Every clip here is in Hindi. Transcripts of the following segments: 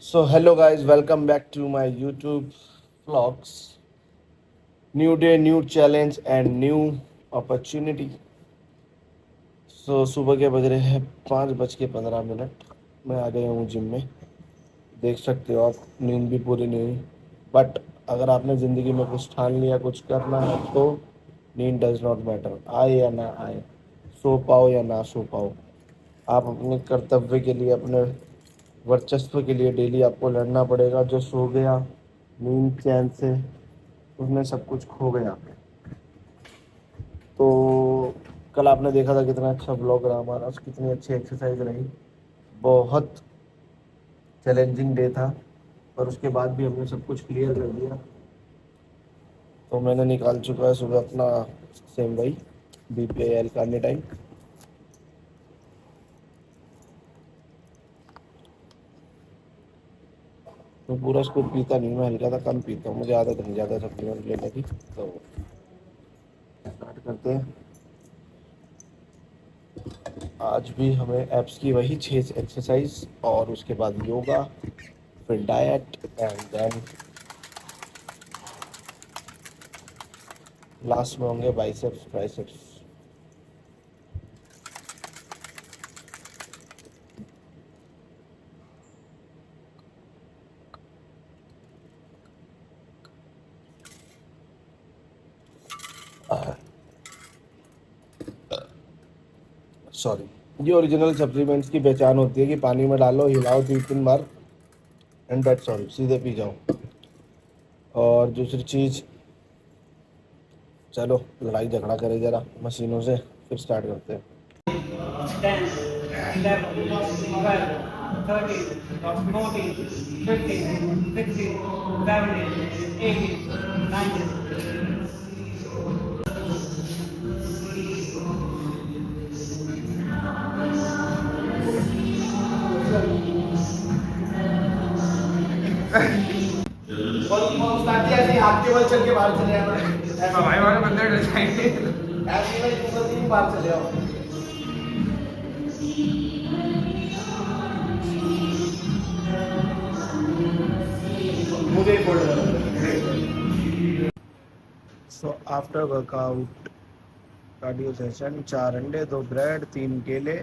So hello guys, welcome back to my YouTube vlogs. New day, new challenge and new opportunity. सुबह के बज रहे हैं 5:15। मैं आ गया हूँ जिम में। देख सकते हो आप, नींद भी पूरी नहीं हुई। बट अगर आपने ज़िंदगी में कुछ ठान लिया, कुछ करना है तो नींद डज नॉट मैटर, आए या ना आए, सो पाओ या ना सो पाओ। आप अपने कर्तव्य के लिए, अपने वर्चस्व के लिए डेली आपको लड़ना पड़ेगा। जो सो गया नींद चैन से, उसने सब कुछ खो गया। तो कल आपने देखा था कितना अच्छा ब्लॉग रहा हमारा, कितनी अच्छी एक्सरसाइज रही। बहुत चैलेंजिंग डे था, पर उसके बाद भी हमने सब कुछ क्लियर कर दिया। तो मैंने निकाल चुका है सुबह अपना सेम वही BPAL करने टाइम। तो पूरा स्कूप पीता नहीं, मैं हल्का सा कम पीता हूँ, मुझे आदत नहीं ज़्यादा सप्लीमेंट लेने की। तो स्टार्ट करते हैं। आज भी हमें एप्स की वही 6 एक्सरसाइज और उसके बाद योगा, फिर डाइट एंड देन लास्ट में होंगे बाइसेप्स ट्राइसेप्स। सॉरी, ये ओरिजिनल सप्लीमेंट्स की पहचान होती है कि पानी में डालो, हिलाओ 2-3 बार एंड दैट्स ऑल, सीधे पी जाओ। और दूसरी चीज़, चलो लड़ाई झगड़ा करें ज़रा मशीनों से, फिर स्टार्ट करते हैं। 10, 11, 12, 13, 14, 15, 16, 17, 18, 19। और स्टार्ट किया ऐसे हाथ के बल चल के बाहर चले आना। ऐसा भाई वाले बंदे डर जाएंगे। ऐसे ही ऊपर नहीं, बाहर चले आओ। मुझे फोल्ड करो। So after workout cardio session, 4 अंडे, 2 ब्रेड, 3 केले,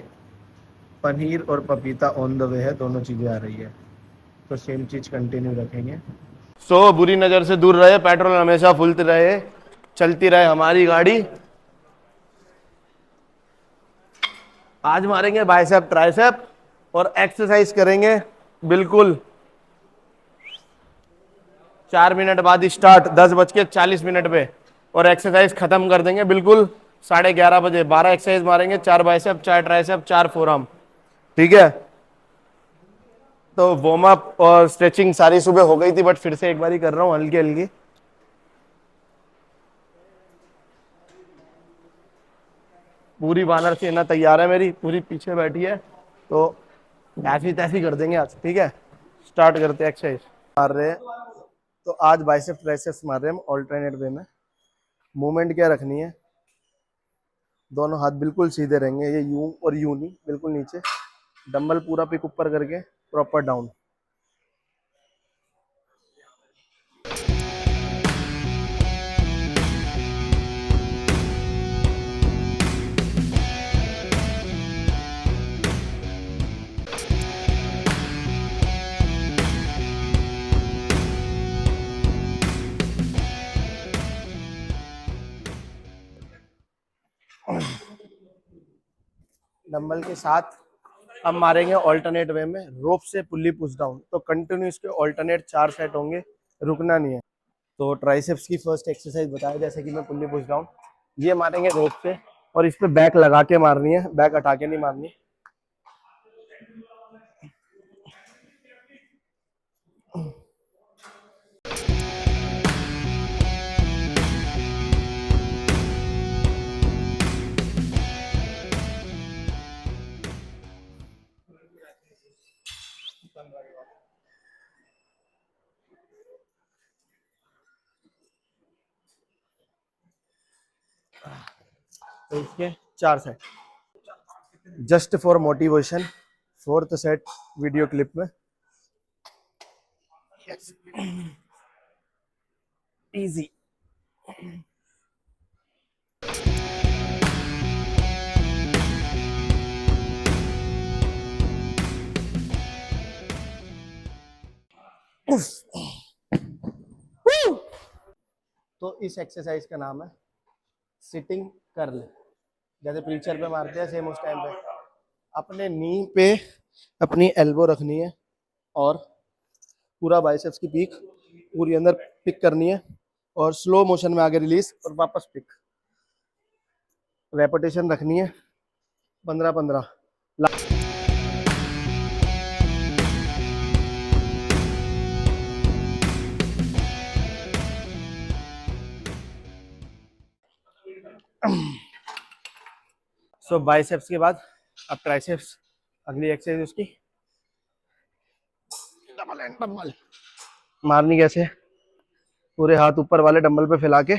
पनीर और पपीता ऑन द वे है, दोनों चीज़ें आ रही है। तो सेम चीज़ कंटिन्यू रखेंगे। बुरी नज़र से दूर रहे, पेट्रोल हमेशा फुलते रहे, चलती रहे हमारी गाड़ी। आज मारेंगे बाइसेप ट्राइसेप और एक्सरसाइज करेंगे बिल्कुल 4 मिनट बाद स्टार्ट, 10:40 पे, और एक्सरसाइज खत्म कर देंगे बिल्कुल 11:30 बजे। 12 एक्सरसाइज मारेंगे, 4 बाइसेप, 4 ट्राइसेप, 4 फोरआर्म। ठीक है। तो वार्म अप और स्ट्रेचिंग सारी सुबह हो गई थी, बट फिर से एक बार ही कर रहा हूँ हल्की हल्की। पूरी वानर सेना तैयार है मेरी, पूरी पीछे बैठी है। तो ऐसी तैसी कर देंगे आज। ठीक है, स्टार्ट करते हैं एक्सरसाइज। मार रहे हैं तो आज बाइसेप ट्राइसेप्स मार रहे हैं हम ऑल्टरनेट वे में। मूवमेंट क्या रखनी है, दोनों हाथ बिल्कुल सीधे रहेंगे, ये यूं और यूं नहीं, बिल्कुल नीचे। डंबल पूरा पिक ऊपर करके प्रॉपर डाउन। डंबल के साथ हम मारेंगे ऑल्टरनेट वे में रोप से पुल्ली पुश डाउन। तो कंटिन्यू इसके ऑल्टरनेट 4 सेट होंगे, रुकना नहीं है। तो ट्राइसेप्स की फर्स्ट एक्सरसाइज बताया, जैसे कि मैं पुल्ली पुश डाउन, ये मारेंगे रोप से और इस पे बैक लगा के मारनी है, बैक हटा के नहीं मारनी। तो इसके 4 set just for motivation. Fourth set video clip में। इजी। तो इस एक्सरसाइज का नाम है सिटिंग कर्ल। जैसे प्रीचर पे मारते हैं सेम उस टाइम पे अपने नी पे अपनी एल्बो रखनी है और पूरा बाइसेप्स की पीक पूरी अंदर पिक करनी है और स्लो मोशन में आगे रिलीज और वापस पिक। रेपिटेशन रखनी है 15-15। सो बाइसेप्स के बाद अब ट्राइसेप्स, अगली एक्सरसाइज उसकी डबल एंड डंबल। मारनी कैसे, पूरे हाथ ऊपर वाले डंबल पे फैला के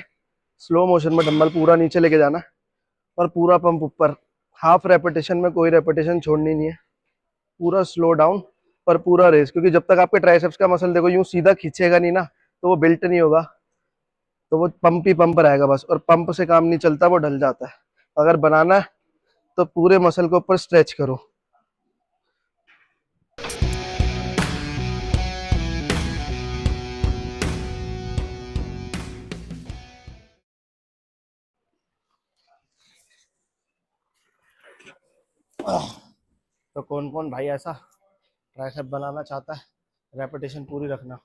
स्लो मोशन में डंबल पूरा नीचे लेके जाना और पूरा पंप ऊपर। हाफ रेपिटेशन में कोई रेपिटेशन छोड़नी नहीं है, पूरा स्लो डाउन और पूरा रेस। क्योंकि जब तक आपके ट्राइसेप्स का मसल देखो यूं सीधा खींचेगा नहीं ना तो वो बिल्ट नहीं होगा, तो वो पंप ही पंप रहेगा बस, और पंप से काम नहीं चलता, वो ढल जाता है। अगर बनाना है तो पूरे मसल को ऊपर स्ट्रेच करो। तो कौन कौन भाई ऐसा ट्राइसेप बनाना चाहता है, रेपिटेशन पूरी रखना।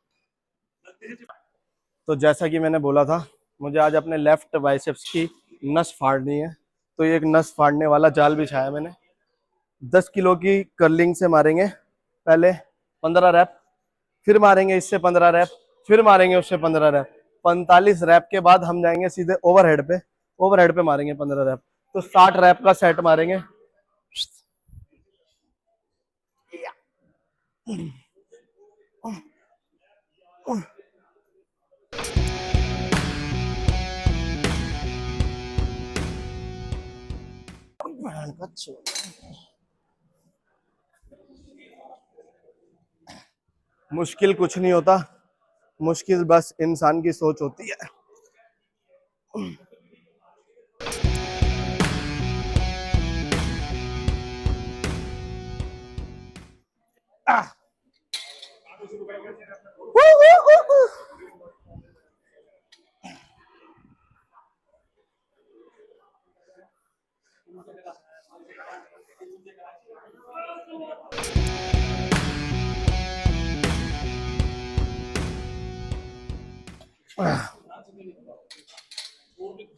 तो जैसा कि मैंने बोला था, मुझे आज अपने लेफ्ट बाइसेप्स की नस फाड़नी है, तो ये एक नस फाड़ने वाला जाल बिछाया मैंने। 10 किलो की कर्लिंग से मारेंगे पहले 15 रैप, फिर मारेंगे इससे 15 रैप, फिर मारेंगे उससे 15 रैप। 45 रैप के बाद हम जाएंगे सीधे ओवरहेड पे, ओवरहेड पे मारेंगे 15 रैप। तो 60 रैप का सेट मारेंगे। मुश्किल कुछ नहीं होता, मुश्किल बस इंसान की सोच होती है।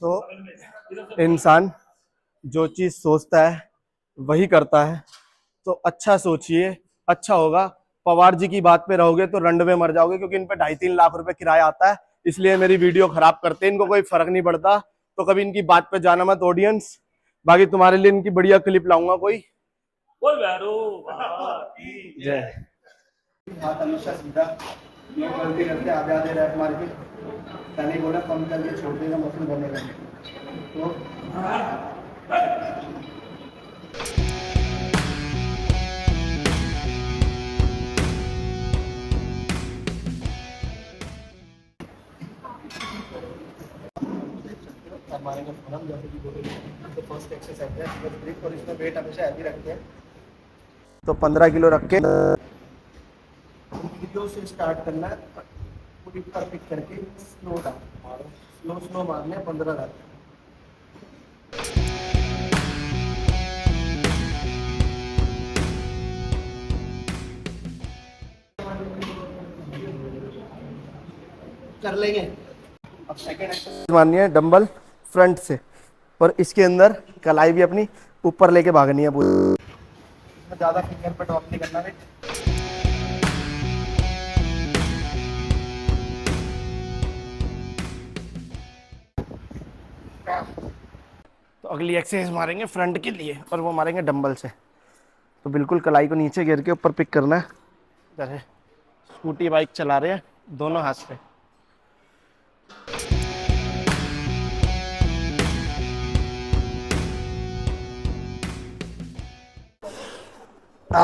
तो इंसान जो चीज सोचता है वही करता है, तो अच्छा सोचिए, अच्छा होगा। पवार जी की बात पे रहोगे तो रंड में मर जाओगे, क्योंकि इन पे 2.5-3 लाख रुपए किराया आता है, इसलिए मेरी वीडियो खराब करते हैं। इनको कोई फर्क नहीं पड़ता, तो कभी इनकी बात पे जाना मत ऑडियंस। बाकी तुम्हारे लिए इनकी बढ़िया क्लिप लाऊंगा कोई। जय। हाथ हमेशा सीधा, लोग गलती करते आधे आधे रैप मार के, पहले बोला कम करके छोड़ देगा, मसल बनेगा। तो मारेंगे फॉर्म, जैसे कि बोले तो फर्स्ट एक्सरसाइज है बस ब्रिक, और इसमें वेट हमेशा हैवी रखते हैं। तो 15 किलो रख के किलो से स्टार्ट करना है, पूरी ऊपर पिक करके स्लो डाउन, स्लो स्लो मारने 15 रख। कर लेंगे। अब सेकंड एक्सरसाइज मारनी है डंबल फ्रंट से, और इसके अंदर कलाई भी अपनी ऊपर लेके भागनी है पूरी, ज्यादा फिंगर पे ड्रॉप नहीं करना है। तो अगली एक्सरसाइज मारेंगे फ्रंट के लिए, और वो मारेंगे डंबल से। तो बिल्कुल कलाई को नीचे गिर के ऊपर पिक करना है, जैसे स्कूटी बाइक चला रहे हैं दोनों हाथ से। तो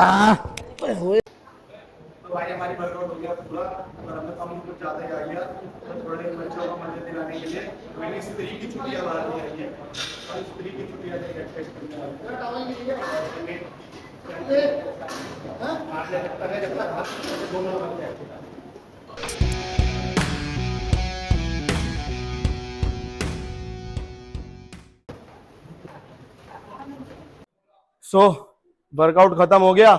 भाई हमारी वर्कआउट गया पूरा, और हमने कम कुछ ज़्यादा ही आ गया, तो थोड़े बच्चों को मजे दिलाने के लिए मैंने स्त्री की छुट्टियाँ बाहर दी आई है, और स्त्री की छुट्टियाँ टेस्ट करने वाली है। जब तक दोनों बनते हैं। सो वर्कआउट खत्म हो गया,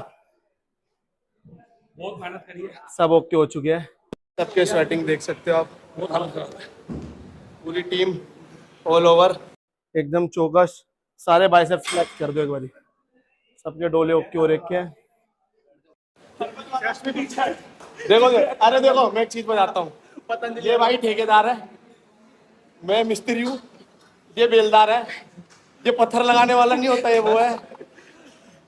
बहुत मेहनत करी है, सब ओके हो चुके हैं, सबके स्वेटिंग देख सकते हो आप, बहुत हालत खराब है। पूरी टीम ऑल ओवर एकदम चौकस, सारे बाइसेप्स फ्लेक्स कर दो एक बारी, सबके डोले ओके हो रखे हैं। देखो अरे देखो मैं एक चीज बताता हूँ, ये भाई ठेकेदार है, मैं मिस्त्री हूँ, ये बेलदार है, ये पत्थर लगाने वाला नहीं होता, ये वो है,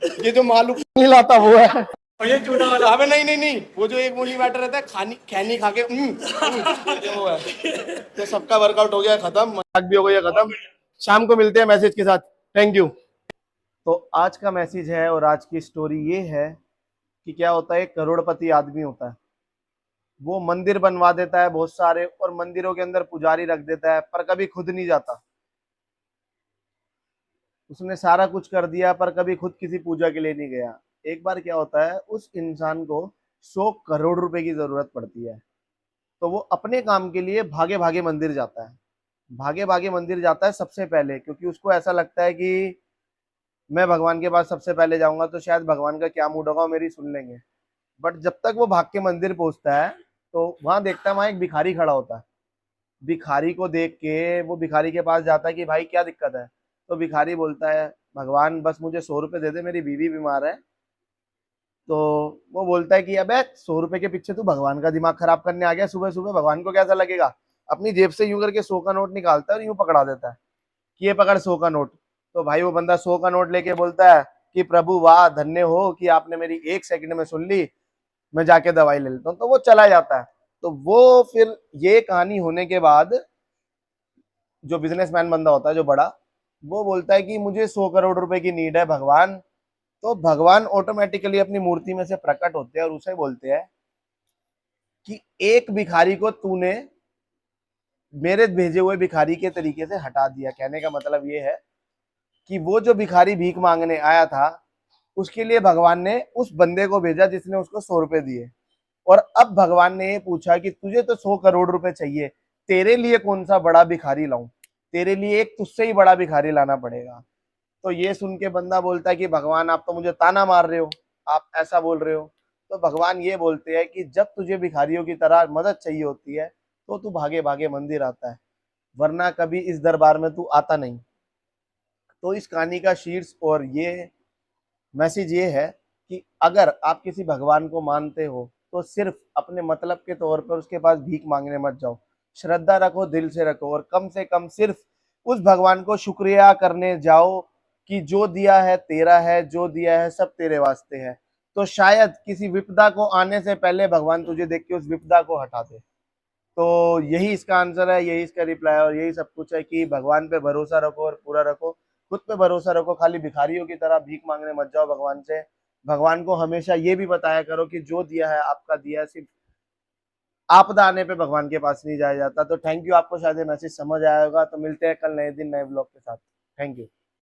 ये जो मालूम नहीं लाता वो है, और ये छोटा वाला अबे नहीं नहीं नहीं, वो जो एक मूली बैटर रहता है खानी खैनी खा के ये वो है। तो सबका वर्कआउट हो गया खत्म, मजाक भी हो गया खत्म, शाम को मिलते हैं मैसेज के साथ, थैंक यू। तो आज का मैसेज है और आज की स्टोरी ये है कि क्या होता है, एक करोड़पति आदमी होता है, वो मंदिर बनवा देता है बहुत सारे, और मंदिरों के अंदर पुजारी रख देता है, पर कभी खुद नहीं जाता। उसने सारा कुछ कर दिया पर कभी खुद किसी पूजा के लिए नहीं गया। एक बार क्या होता है, उस इंसान को 100 करोड़ रुपए की जरूरत पड़ती है, तो वो अपने काम के लिए भागे भागे मंदिर जाता है, भागे भागे मंदिर जाता है सबसे पहले, क्योंकि उसको ऐसा लगता है कि मैं भगवान के पास सबसे पहले जाऊंगा तो शायद भगवान का क्या मूड होगा, वो मेरी सुन लेंगे। बट जब तक वो भाग के मंदिर पहुंचता है, तो वहां देखता है वहां एक भिखारी खड़ा होता है। भिखारी को देख के वो भिखारी के पास जाता है कि भाई क्या दिक्कत है, तो भिखारी बोलता है भगवान बस मुझे 100 रुपए दे दे, मेरी बीवी बीमार है। तो वो बोलता है कि अबे 100 रुपए के पीछे तू भगवान का दिमाग खराब करने आ गया, सुबह सुबह भगवान को कैसा लगेगा। अपनी जेब से यूं करके 100 का नोट निकालता है और यूं पकड़ा देता है कि ये पकड़ 100 का नोट। तो भाई वो बंदा 100 का नोट लेके बोलता है कि प्रभु वाह धन्य हो कि आपने मेरी 1 सेकंड में सुन ली, मैं जाके दवाई ले लेता हूँ। तो वो चला जाता है। तो वो फिर ये कहानी होने के बाद जो बिजनेसमैन बंदा होता है जो बड़ा, वो बोलता है कि मुझे 100 करोड़ रुपए की नीड है भगवान। तो भगवान ऑटोमेटिकली अपनी मूर्ति में से प्रकट होते हैं और उसे बोलते हैं कि एक भिखारी को तूने मेरे भेजे हुए भिखारी के तरीके से हटा दिया। कहने का मतलब ये है कि वो जो भिखारी भीख मांगने आया था, उसके लिए भगवान ने उस बंदे को भेजा जिसने उसको 100 रुपए दिए। और अब भगवान ने ये पूछा कि तुझे तो 100 करोड़ रुपए चाहिए, तेरे लिए कौन सा बड़ा भिखारी लाऊं, तेरे लिए एक तुझसे ही बड़ा भिखारी लाना पड़ेगा। तो ये सुन के बंदा बोलता है कि भगवान आप तो मुझे ताना मार रहे हो, आप ऐसा बोल रहे हो। तो भगवान ये बोलते हैं कि जब तुझे भिखारियों की तरह मदद चाहिए होती है तो तू भागे भागे मंदिर आता है, वरना कभी इस दरबार में तू आता नहीं। तो इस कहानी का शीर्ष और ये मैसेज ये है कि अगर आप किसी भगवान को मानते हो तो सिर्फ अपने मतलब के तौर पर उसके पास भीख मांगने मत जाओ, श्रद्धा रखो, दिल से रखो, और कम से कम सिर्फ उस भगवान को शुक्रिया करने जाओ कि जो दिया है तेरा है, जो दिया है सब तेरे वास्ते है। तो शायद किसी विपदा को आने से पहले भगवान तुझे देख के उस विपदा को हटा दे। तो यही इसका आंसर है, यही इसका रिप्लाई है, और यही सब कुछ है कि भगवान पे भरोसा रखो और पूरा रखो, खुद पे भरोसा रखो, खाली भिखारियों की तरह भीख मांगने मत जाओ भगवान से। भगवान को हमेशा ये भी बताया करो कि जो दिया है आपका दिया है, सिर्फ आपदा आने पे भगवान के पास नहीं जाया जाता। तो थैंक यू, आपको शायद ये मैसेज समझ आया होगा। तो मिलते हैं कल नए दिन नए ब्लॉग के साथ। Thank you.